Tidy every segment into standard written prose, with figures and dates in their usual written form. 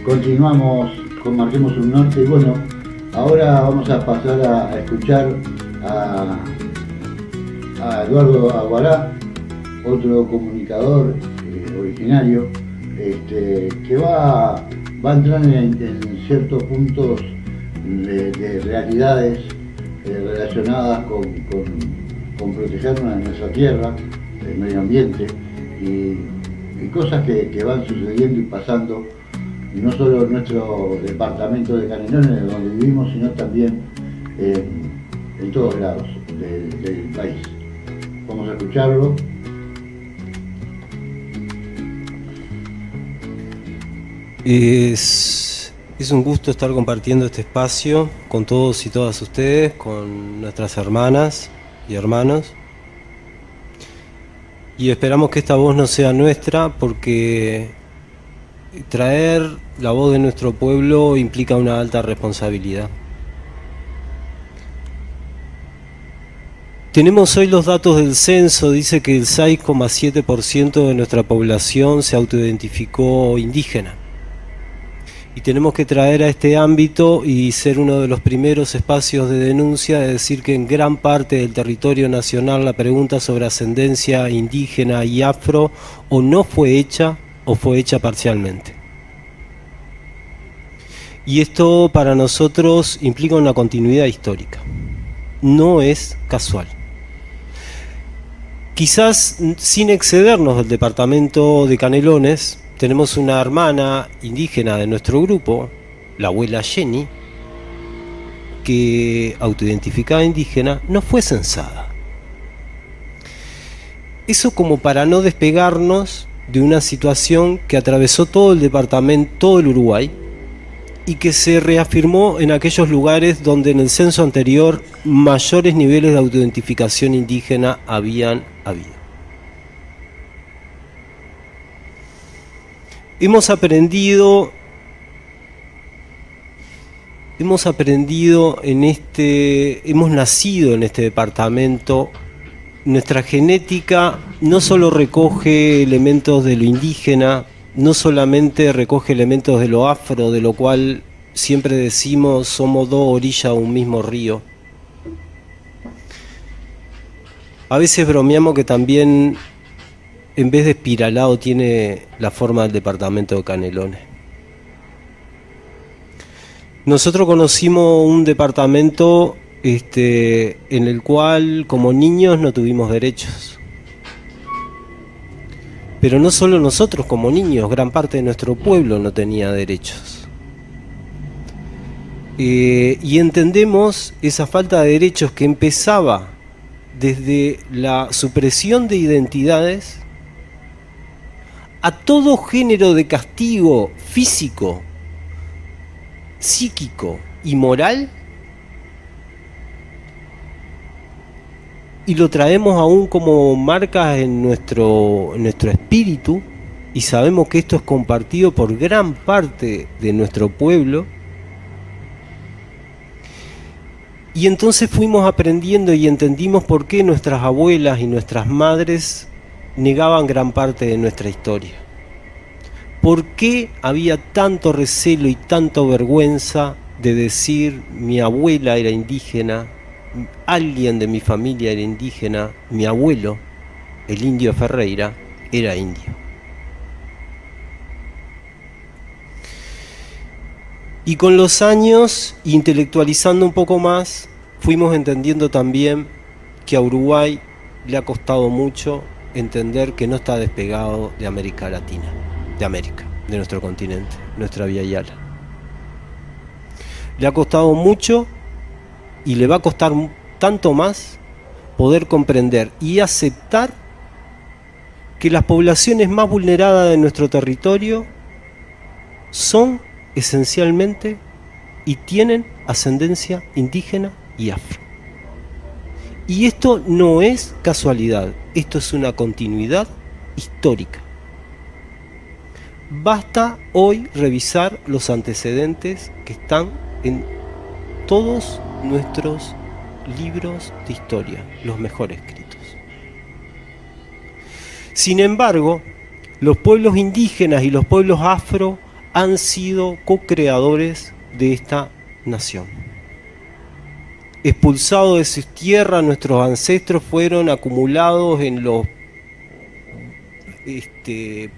Continuamos con Marquemos un Norte y bueno, ahora vamos a pasar a escuchar a Eduardo Aguará, otro comunicador originario, que va a entrar en ciertos puntos de realidades relacionadas con proteger nuestra tierra, el medio ambiente y cosas que van sucediendo y pasando, no solo en nuestro departamento de Canelones, donde vivimos, sino también en todos lados del país. Vamos a escucharlo. Es un gusto estar compartiendo este espacio con todos y todas ustedes, con nuestras hermanas y hermanos. Y esperamos que esta voz no sea nuestra, porque traer la voz de nuestro pueblo implica una alta responsabilidad. Tenemos hoy los datos del censo, dice que el 6,7% de nuestra población se autoidentificó indígena. Y tenemos que traer a este ámbito y ser uno de los primeros espacios de denuncia, de decir que en gran parte del territorio nacional la pregunta sobre ascendencia indígena y afro o no fue hecha o fue hecha parcialmente. Y esto para nosotros implica una continuidad histórica. No es casual. Quizás sin excedernos del departamento de Canelones, tenemos una hermana indígena de nuestro grupo, la abuela Jenny, que autoidentificada indígena no fue censada. Eso como para no despegarnos de una situación que atravesó todo el departamento, todo el Uruguay, y que se reafirmó en aquellos lugares donde en el censo anterior mayores niveles de autoidentificación indígena habían habido. Hemos aprendido hemos nacido en este departamento. Nuestra genética no solo recoge elementos de lo indígena, no solamente recoge elementos de lo afro, de lo cual siempre decimos somos dos orillas de un mismo río. A veces bromeamos que también, en vez de espiralado, tiene la forma del departamento de Canelones. Nosotros conocimos un departamento en el cual como niños no tuvimos derechos. Pero no solo nosotros como niños, gran parte de nuestro pueblo no tenía derechos. Y entendemos esa falta de derechos que empezaba desde la supresión de identidades a todo género de castigo físico, psíquico y moral, y lo traemos aún como marcas en nuestro espíritu, y sabemos que esto es compartido por gran parte de nuestro pueblo. Y entonces fuimos aprendiendo y entendimos por qué nuestras abuelas y nuestras madres negaban gran parte de nuestra historia. ¿Por qué había tanto recelo y tanto vergüenza de decir mi abuela era indígena, alguien de mi familia era indígena, mi abuelo, el indio Ferreira, era indio? Y con los años, intelectualizando un poco más, fuimos entendiendo también que a Uruguay le ha costado mucho entender que no está despegado de América Latina, de América, de nuestro continente, nuestra Vía Yala. Le ha costado mucho y le va a costar tanto más poder comprender y aceptar que las poblaciones más vulneradas de nuestro territorio son esencialmente y tienen ascendencia indígena y afro. Y esto no es casualidad, esto es una continuidad histórica. Basta hoy revisar los antecedentes que están en todos nuestros libros de historia, los mejor escritos. Sin embargo, los pueblos indígenas y los pueblos afro han sido co-creadores de esta nación. Expulsados de sus tierras, nuestros ancestros fueron acumulados en los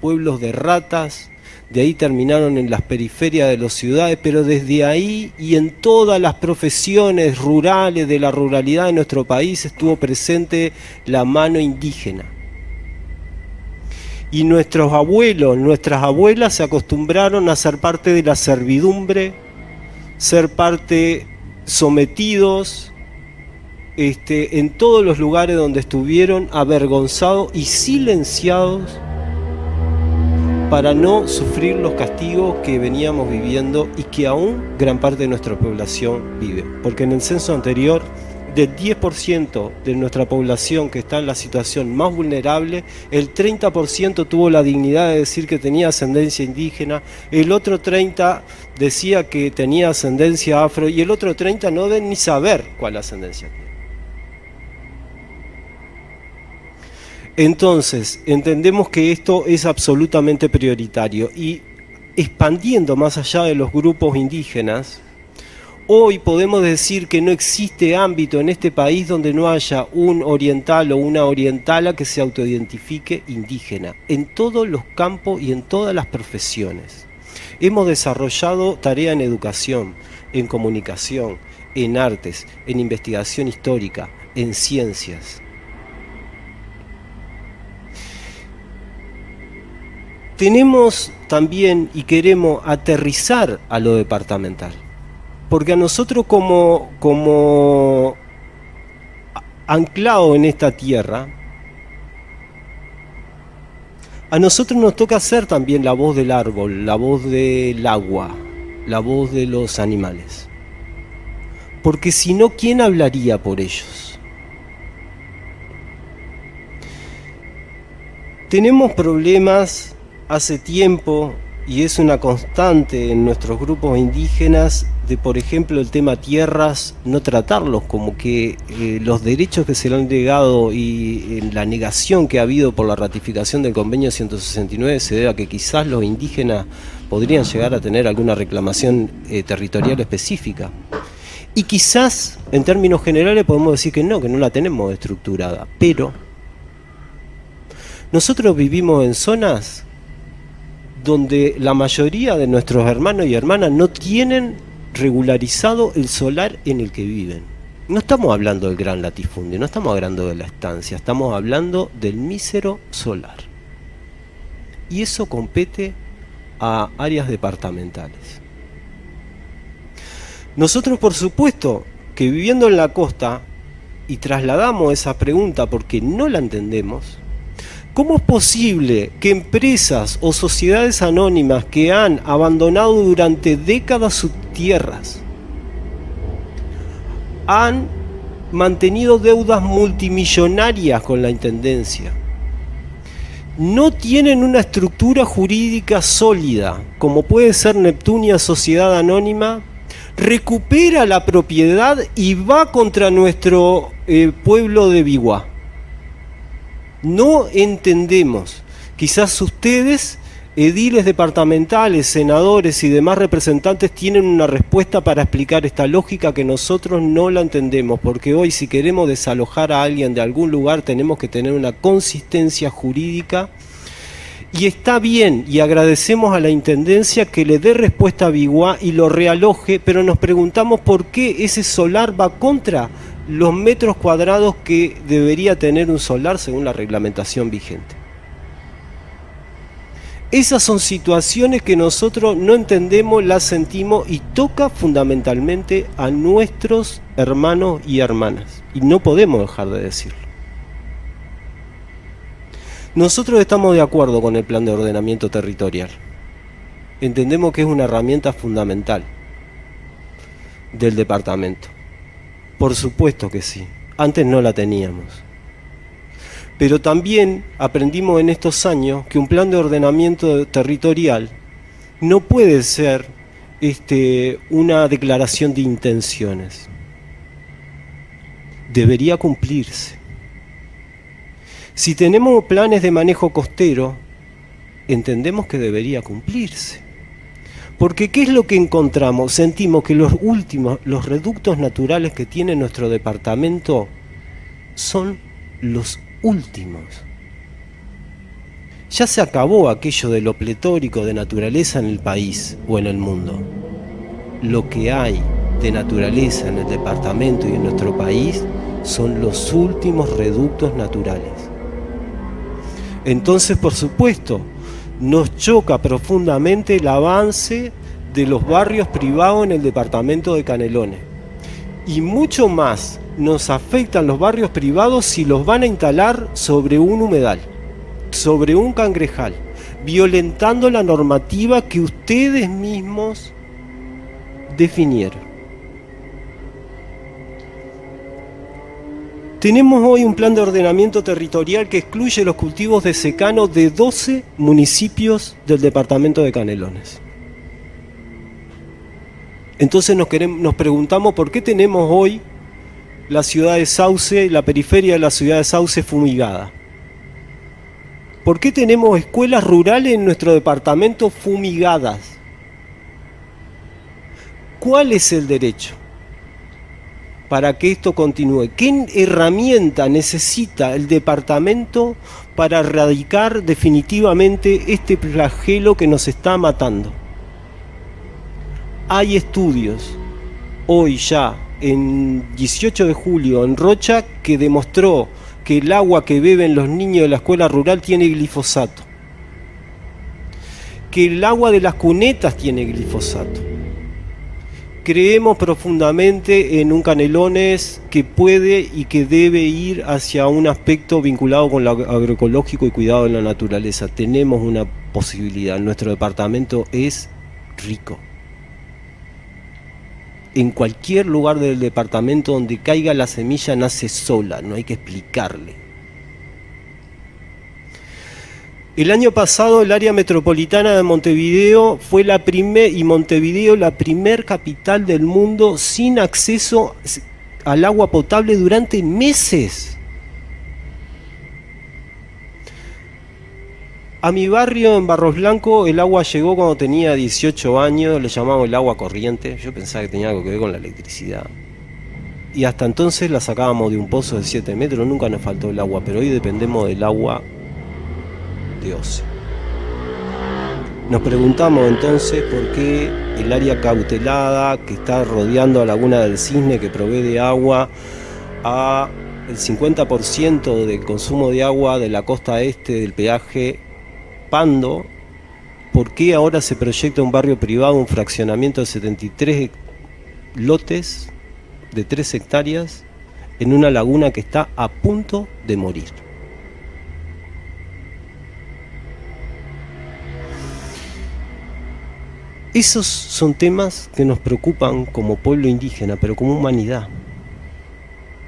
pueblos de ratas, de ahí terminaron en las periferias de las ciudades, pero desde ahí y en todas las profesiones rurales de la ruralidad de nuestro país estuvo presente la mano indígena. Y nuestros abuelos, nuestras abuelas se acostumbraron a ser parte de la servidumbre, ser parte sometidos en todos los lugares donde estuvieron, avergonzados y silenciados para no sufrir los castigos que veníamos viviendo y que aún gran parte de nuestra población vive. Porque en el censo anterior, del 10% de nuestra población que está en la situación más vulnerable, el 30% tuvo la dignidad de decir que tenía ascendencia indígena, el otro 30% decía que tenía ascendencia afro y el otro 30% no deben ni saber cuál ascendencia tiene. Entonces, entendemos que esto es absolutamente prioritario y expandiendo más allá de los grupos indígenas, hoy podemos decir que no existe ámbito en este país donde no haya un oriental o una orientala que se autoidentifique indígena, en todos los campos y en todas las profesiones. Hemos desarrollado tarea en educación, en comunicación, en artes, en investigación histórica, en ciencias. Tenemos también y queremos aterrizar a lo departamental. Porque a nosotros como anclado en esta tierra, a nosotros nos toca ser también la voz del árbol, la voz del agua, la voz de los animales. Porque si no, ¿quién hablaría por ellos? Tenemos problemas hace tiempo, y es una constante en nuestros grupos indígenas, de por ejemplo el tema tierras, no tratarlos como que los derechos que se le han negado y la negación que ha habido por la ratificación del convenio 169 se debe a que quizás los indígenas podrían llegar a tener alguna reclamación territorial específica. Y quizás en términos generales podemos decir que no la tenemos estructurada, pero nosotros vivimos en zonas donde la mayoría de nuestros hermanos y hermanas no tienen regularizado el solar en el que viven. No estamos hablando del gran latifundio, no estamos hablando de la estancia, estamos hablando del mísero solar. Y eso compete a áreas departamentales. Nosotros, por supuesto, que viviendo en la costa, y trasladamos esa pregunta porque no la entendemos, ¿cómo es posible que empresas o sociedades anónimas que han abandonado durante décadas sus tierras, han mantenido deudas multimillonarias con la intendencia, no tienen una estructura jurídica sólida, como puede ser Neptunia Sociedad Anónima, recupera la propiedad y va contra nuestro pueblo de Biguá? No entendemos. Quizás ustedes, ediles departamentales, senadores y demás representantes, tienen una respuesta para explicar esta lógica que nosotros no la entendemos, porque hoy si queremos desalojar a alguien de algún lugar tenemos que tener una consistencia jurídica. Y está bien, y agradecemos a la Intendencia que le dé respuesta a Biguá y lo realoje, pero nos preguntamos por qué ese solar va contra los metros cuadrados que debería tener un solar según la reglamentación vigente. Esas son situaciones que nosotros no entendemos, las sentimos y toca fundamentalmente a nuestros hermanos y hermanas. Y no podemos dejar de decirlo. Nosotros estamos de acuerdo con el plan de ordenamiento territorial. Entendemos que es una herramienta fundamental del departamento. Por supuesto que sí. Antes no la teníamos. Pero también aprendimos en estos años que un plan de ordenamiento territorial no puede ser una declaración de intenciones. Debería cumplirse. Si tenemos planes de manejo costero, entendemos que debería cumplirse. Porque ¿qué es lo que encontramos? Sentimos que los reductos naturales que tiene nuestro departamento son los últimos. Ya se acabó aquello de lo pletórico de naturaleza en el país o en el mundo. Lo que hay de naturaleza en el departamento y en nuestro país son los últimos reductos naturales. Entonces, por supuesto, nos choca profundamente el avance de los barrios privados en el departamento de Canelones. Y mucho más nos afectan los barrios privados si los van a instalar sobre un humedal, sobre un cangrejal, violentando la normativa que ustedes mismos definieron. Tenemos hoy un plan de ordenamiento territorial que excluye los cultivos de secano de 12 municipios del departamento de Canelones. Entonces nos preguntamos por qué tenemos hoy la ciudad de Sauce, la periferia de la ciudad de Sauce fumigada. ¿Por qué tenemos escuelas rurales en nuestro departamento fumigadas? ¿Cuál es el derecho para que esto continúe? ¿Qué herramienta necesita el departamento para erradicar definitivamente este flagelo que nos está matando? Hay estudios, hoy ya, en 18 de julio, en Rocha, que demostró que el agua que beben los niños de la escuela rural tiene glifosato, que el agua de las cunetas tiene glifosato. Creemos profundamente en un Canelones que puede y que debe ir hacia un aspecto vinculado con lo agroecológico y cuidado de la naturaleza. Tenemos una posibilidad, nuestro departamento es rico. En cualquier lugar del departamento donde caiga la semilla nace sola, no hay que explicarle. El año pasado el área metropolitana de Montevideo fue la primer capital del mundo sin acceso al agua potable durante meses. A mi barrio en Barros Blancos el agua llegó cuando tenía 18 años, le llamamos el agua corriente, yo pensaba que tenía algo que ver con la electricidad. Y hasta entonces la sacábamos de un pozo de 7 metros, nunca nos faltó el agua, pero hoy dependemos del agua de OCE. Nos preguntamos entonces por qué el área cautelada que está rodeando a Laguna del Cisne, que provee de agua a el 50% del consumo de agua de la costa este del peaje Pando, ¿por qué ahora se proyecta un barrio privado, un fraccionamiento de 73 lotes de 3 hectáreas en una laguna que está a punto de morir? Esos son temas que nos preocupan como pueblo indígena, pero como humanidad,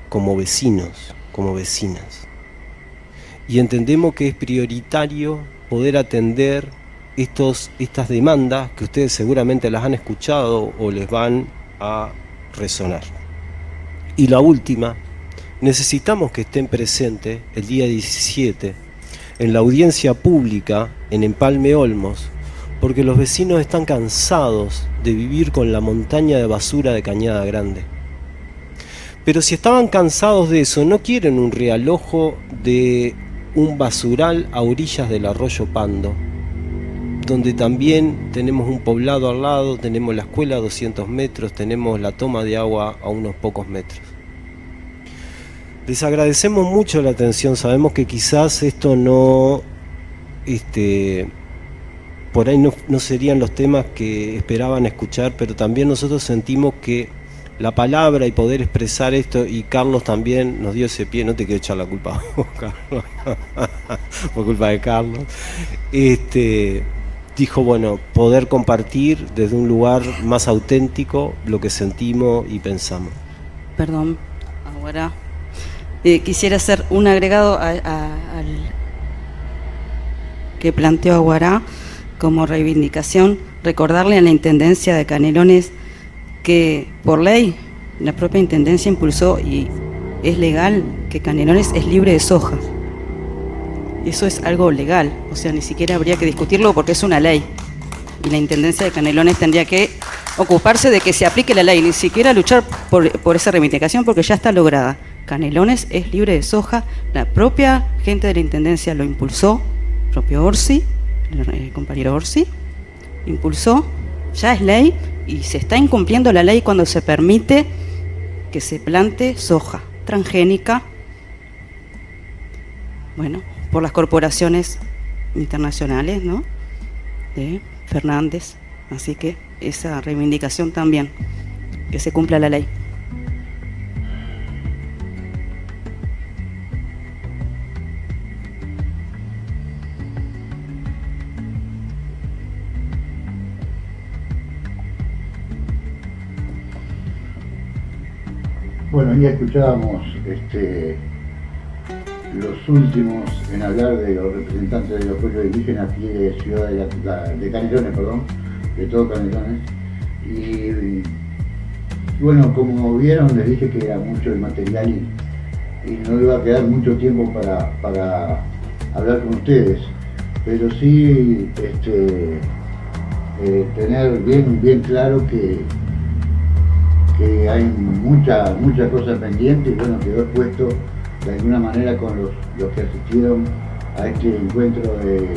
como vecinos, como vecinas. Y entendemos que es prioritario poder atender estas demandas que ustedes seguramente las han escuchado o les van a resonar. Y la última, necesitamos que estén presentes el día 17 en la audiencia pública en Empalme Olmos, porque los vecinos están cansados de vivir con la montaña de basura de Cañada Grande. Pero si estaban cansados de eso, no quieren un realojo de un basural a orillas del arroyo Pando, donde también tenemos un poblado al lado, tenemos la escuela a 200 metros, tenemos la toma de agua a unos pocos metros. Les agradecemos mucho la atención, sabemos que quizás esto no, por ahí no serían los temas que esperaban escuchar, pero también nosotros sentimos que la palabra y poder expresar esto, y Carlos también nos dio ese pie, no te quiero echar la culpa a vos, Carlos, por culpa de Carlos, dijo, bueno, poder compartir desde un lugar más auténtico lo que sentimos y pensamos. Perdón, ahora quisiera hacer un agregado al que planteó Aguará como reivindicación, recordarle a la Intendencia de Canelones que por ley la propia Intendencia impulsó y es legal que Canelones es libre de soja. Eso es algo legal, o sea, ni siquiera habría que discutirlo porque es una ley. y la Intendencia de Canelones tendría que ocuparse de que se aplique la ley, ni siquiera luchar por esa reivindicación porque ya está lograda. Canelones es libre de soja, la propia gente de la Intendencia lo impulsó, el propio Orsi, el compañero Orsi, impulsó, ya es ley y se está incumpliendo la ley cuando se permite que se plante soja transgénica, bueno, por las corporaciones internacionales, ¿no? De Fernández, así que esa reivindicación también, que se cumpla la ley. Bueno, ya escuchábamos los últimos en hablar de los representantes de los pueblos indígenas aquí de Ciudad de Canelones, perdón, de todo Canelones. Y bueno, como vieron, les dije que era mucho el material y no iba a quedar mucho tiempo para hablar con ustedes, pero sí tener bien claro que hay mucha cosa pendiente y bueno, quedó expuesto de alguna manera con los que asistieron a este encuentro en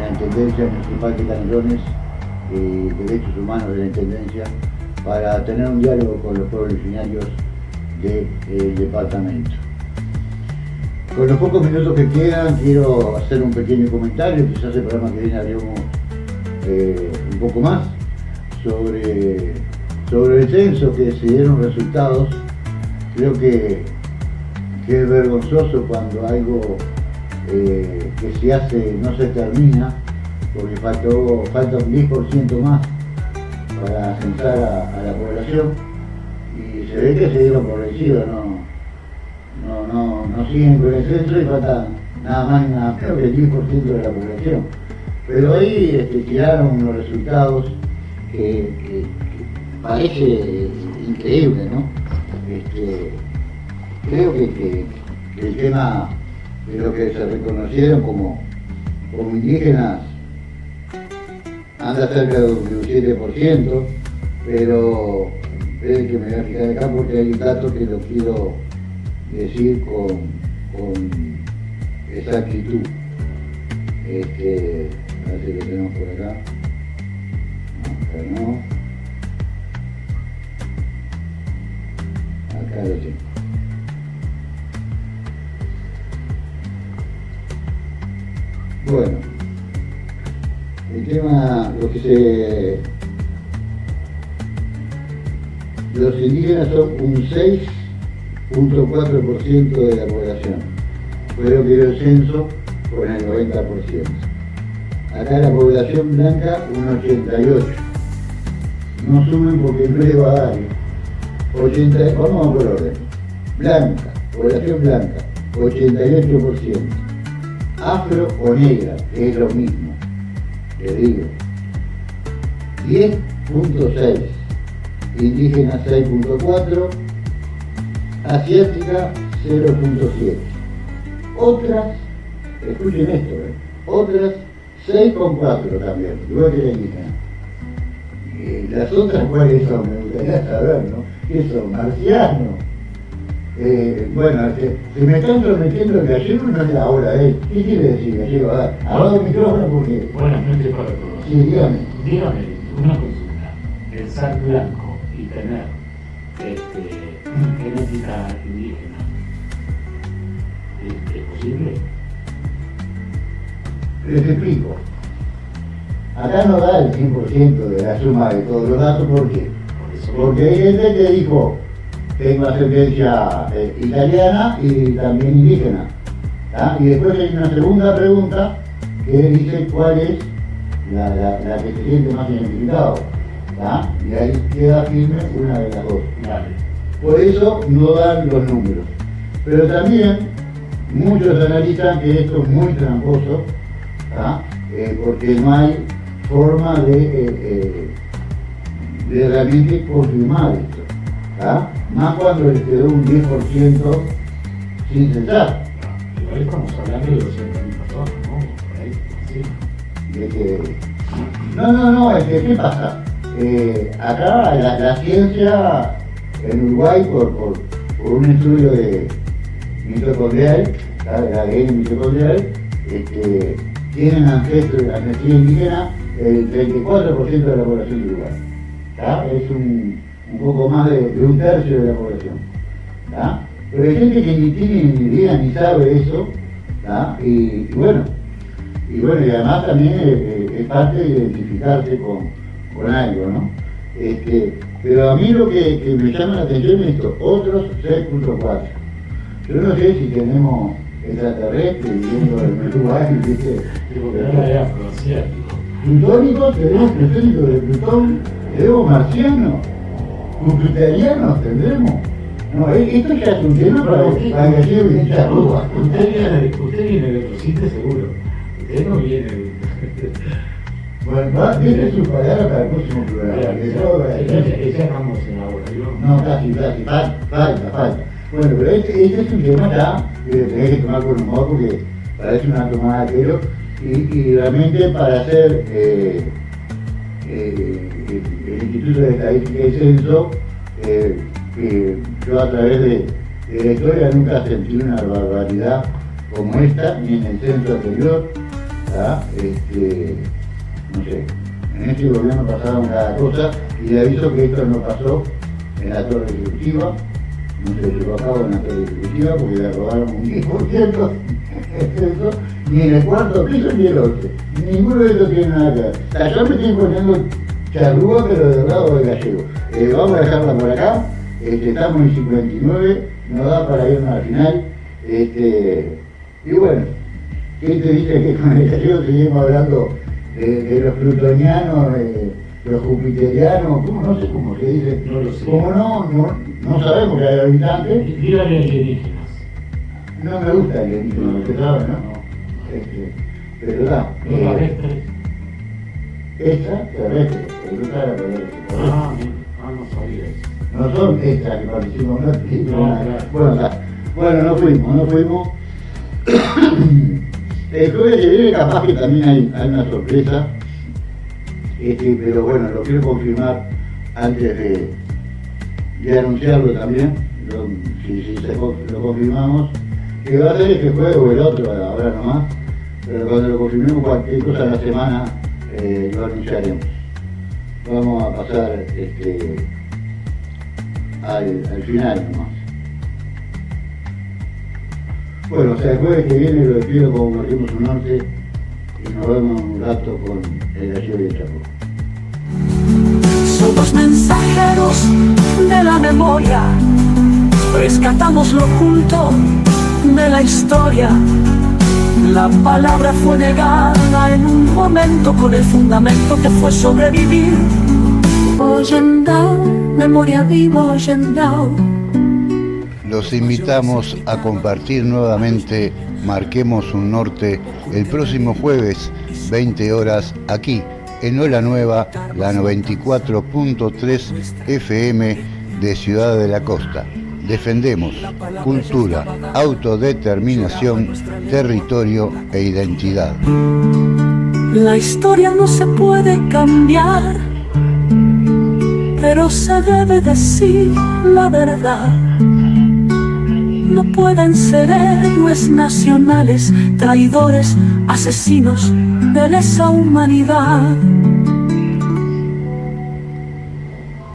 la Intendencia Municipal de Canelones y Derechos Humanos de la Intendencia para tener un diálogo con los pueblos originarios del departamento. Con los pocos minutos que quedan quiero hacer un pequeño comentario, quizás el programa que viene haremos un poco más sobre el censo, que se dieron resultados. Creo que es vergonzoso cuando algo que se hace no se termina, porque falta un 10% más para censar a la población y se ve que se dieron por vencido, no siguen con el censo y falta nada más y nada menos que el 10% de la población. Pero ahí tiraron los resultados que parece increíble, ¿no? Creo que el tema de lo que se reconocieron como indígenas anda cerca de un 7%, pero esperen que me voy a fijar acá porque hay un dato que lo quiero decir con exactitud. A ver si lo tenemos por acá. No, acá no. Acá lo tengo. Bueno, el tema, los indígenas son un 6.4% de la población. Fue lo que dio el censo con el 90%. Acá la población blanca un 88%. No sumen porque no le va a dar. Vamos por orden. Blanca, población blanca, 88%. Afro o negra, que es lo mismo, te digo. 10.6. Indígena 6.4. Asiática 0.7. Otras, escuchen esto, otras 6.4 también, igual que la indígena. Las otras cuáles son, me gustaría saber, ¿no? ¿Qué son? ¿Marcianos? Bueno, se me están prometiendo el gallego y no es la hora de él. ¿Qué quiere decir gallego? Abajo el micrófono porque... Buenas noches para todos. Sí, dígame. Dígame una consulta. El ser blanco y tener genética indígena, ¿es posible? Les explico. Acá no da el 100% de la suma de todos los datos, ¿por qué? Porque hay gente que dijo, tengo ascendencia italiana y también indígena. ¿Ah? Y después hay una segunda pregunta que dice cuál es la que se siente más identificado. ¿Ah? Y ahí queda firme una de las dos. Vale. Por eso no dan los números. Pero también muchos analizan que esto es muy tramposo, ¿ah? Porque no hay forma de realmente confirmar esto. ¿Ah? Más cuando les quedó un 10% sin censar. Igual estamos hablando de 200.000 personas, ¿no? Por ahí, sí. De que No, ¿qué pasa? Acá la ciencia en Uruguay, por un estudio de mitocondrial, de ADN mitocondrial, tienen ancestría indígena el 34% de la población de Uruguay. ¿Tá? Es un poco más de un tercio de la población. ¿Tá? Pero hay gente que ni tiene ni idea ni sabe eso. ¿Tá? Y bueno, y además también es parte de identificarse con algo, ¿no? Pero a mí lo que me llama la atención es esto, otros 6.4. Yo no sé si tenemos extraterrestres viviendo en Uruguay, ¿viste? Porque no la había conocido. Plutónicos, tenemos plutónicos de Plutón, tenemos marcianos, jupiterianos tendremos. No, esto ya es un tema para que llegue bien charrúa. Usted viene de otro sitio seguro. Usted no viene de... Bueno, tiene sus palabras para el próximo programa. Ya estamos en la hora. No, casi, falta. Bueno, pero este es un tema ya que tenés que tomar con humor porque parece una tomada de pelo y realmente para hacer el Instituto de Estadística y Censo, yo a través de la historia nunca sentí una barbaridad como esta, ni en el censo anterior. No sé, en este gobierno pasaron cada cosa y le aviso que esto no pasó en la torre ejecutiva, no se llevó a cabo en la torre ejecutiva porque le robaron un 10% ni en el cuarto piso ni el otro. Ninguno de ellos tiene nada que ver. O sea, yo me estoy poniendo charrúa pero del lado de Gallego. Vamos a dejarla por acá, estamos en 59, nos da para irnos al final. Y bueno, ¿quién te dice que con el Gallego seguimos hablando de los plutonianos, los jupiterianos, no sé cómo se dice? No lo sé. Como no sabemos que hay habitantes. Dígale alienígenas. No me gusta el alienígena, usted sabe, ¿no? Pero está. Los terrestres. Extraterrestres, pero no sabe la palabra. No sabía eso. No son extras que participamos, no, Claro. Bueno, no fuimos. El jueves que viene capaz que también hay una sorpresa, pero bueno, lo quiero confirmar antes de anunciarlo también, si lo confirmamos, que va a ser este jueves o el otro, ahora nomás, pero cuando lo confirmemos cualquier cosa en la semana lo anunciaremos. Vamos a pasar al final nomás. Bueno, o sea, el jueves que viene lo despido como Marquemos un Norte y nos vemos un rato con el Gallego y el Chapo. Somos mensajeros de la memoria, rescatamos lo oculto de la historia. La palabra fue negada en un momento con el fundamento que fue sobrevivir. Oyendao, memoria viva, Oyendao. Los invitamos a compartir nuevamente Marquemos un Norte el próximo jueves, 20 horas, aquí en Ola Nueva, la 94.3 FM de Ciudad de la Costa. Defendemos cultura, autodeterminación, territorio e identidad. La historia no se puede cambiar, pero se debe decir la verdad. No pueden ser héroes nacionales, traidores, asesinos de lesa humanidad.